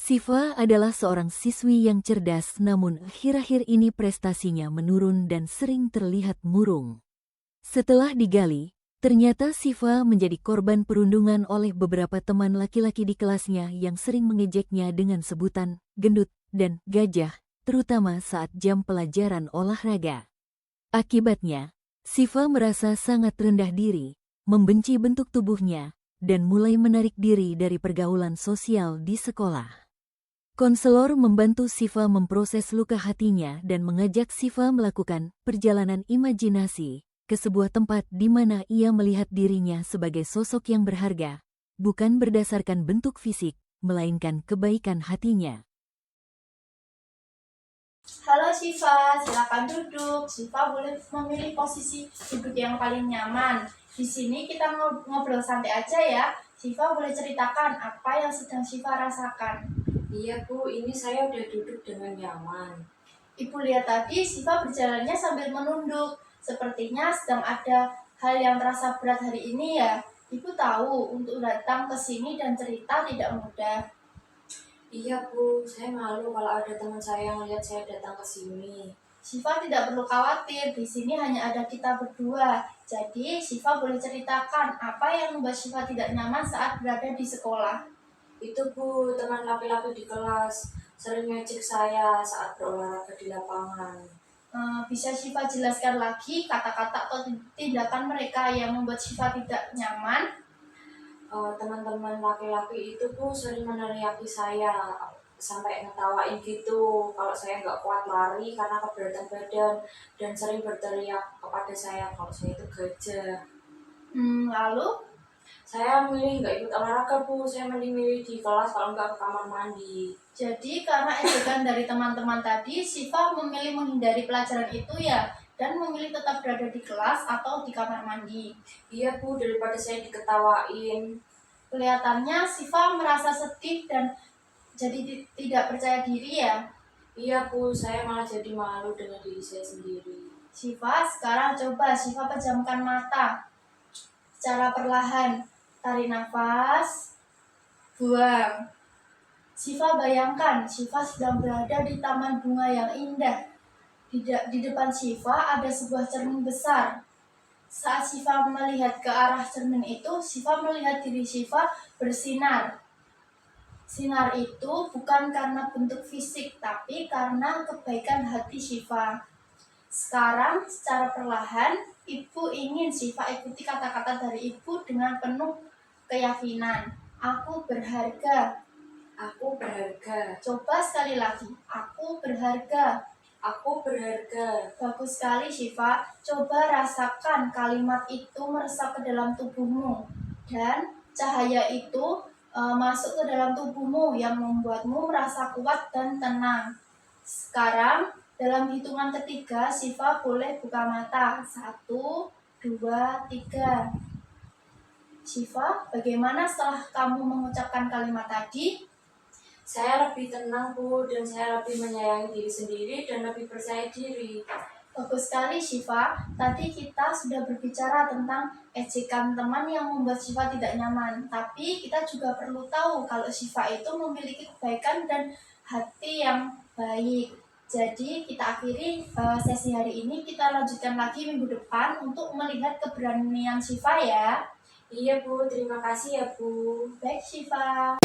Siva adalah seorang siswi yang cerdas, namun akhir-akhir ini prestasinya menurun dan sering terlihat murung. Setelah digali, ternyata Siva menjadi korban perundungan oleh beberapa teman laki-laki di kelasnya yang sering mengejeknya dengan sebutan gendut dan gajah, terutama saat jam pelajaran olahraga. Akibatnya, Siva merasa sangat rendah diri, membenci bentuk tubuhnya, dan mulai menarik diri dari pergaulan sosial di sekolah. Konselor membantu Siva memproses luka hatinya dan mengajak Siva melakukan perjalanan imajinasi ke sebuah tempat di mana ia melihat dirinya sebagai sosok yang berharga, bukan berdasarkan bentuk fisik, melainkan kebaikan hatinya. Halo Siva, silakan duduk. Siva boleh memilih posisi duduk yang paling nyaman. Di sini kita ngobrol santai aja ya. Siva boleh ceritakan apa yang sedang Siva rasakan. Iya Bu, ini saya udah duduk dengan nyaman. Ibu lihat tadi Siva berjalannya sambil menunduk. Sepertinya sedang ada hal yang terasa berat hari ini ya. Ibu tahu untuk datang ke sini dan cerita tidak mudah. Iya Bu, saya malu kalau ada teman saya yang lihat saya datang ke sini. Siva tidak perlu khawatir, di sini hanya ada kita berdua. Jadi, Siva boleh ceritakan apa yang membuat Siva tidak nyaman saat berada di sekolah. Itu Bu, teman laki-laki di kelas sering ngejek saya saat berolahraga di lapangan. Bisa Siva jelaskan lagi kata-kata atau tindakan mereka yang membuat Siva tidak nyaman? Teman-teman laki-laki itu Bu sering meneriaki saya sampai ngetawain gitu kalau saya nggak kuat lari karena keberatan badan, dan sering berteriak kepada saya kalau saya itu gajah. Lalu, Saya milih nggak ikut olahraga Bu, saya milih di kelas kalau nggak ke kamar mandi. jadi karena ejekan dari teman-teman tadi, Siva memilih menghindari pelajaran itu ya, dan memilih tetap berada di kelas atau di kamar mandi. Iya Bu, daripada saya diketawain. Kelihatannya Siva merasa sedih dan jadi tidak percaya diri ya. Iya Bu, saya malah jadi malu dengan diri saya sendiri. Siva, sekarang coba Siva pejamkan mata. Secara perlahan, tarik nafas, buang. Siva bayangkan, Siva sedang berada di taman bunga yang indah. Di depan Siva ada sebuah cermin besar. Saat Siva melihat ke arah cermin itu, Siva melihat diri Siva bersinar. Sinar itu bukan karena bentuk fisik, tapi karena kebaikan hati Siva. Sekarang, secara perlahan, Ibu ingin Siva ikuti kata-kata dari Ibu dengan penuh keyakinan. Aku berharga. Aku berharga. Coba sekali lagi. Aku berharga. Aku berharga. Bagus sekali, Siva. Coba rasakan kalimat itu meresap ke dalam tubuhmu. Dan cahaya itu masuk ke dalam tubuhmu yang membuatmu merasa kuat dan tenang. Sekarang, dalam hitungan ketiga, Siva boleh buka mata. 1, 2, 3. Siva, bagaimana setelah kamu mengucapkan kalimat tadi? Saya lebih tenang Bu, dan saya lebih menyayangi diri sendiri dan lebih percaya diri. Bagus sekali, Siva. Tadi kita sudah berbicara tentang ejekan teman yang membuat Siva tidak nyaman. Tapi kita juga perlu tahu kalau Siva itu memiliki kebaikan dan hati yang baik. Jadi kita akhiri sesi hari ini, kita lanjutkan lagi minggu depan untuk melihat keberanian Siva ya. Iya Bu, terima kasih ya Bu. Baik Siva.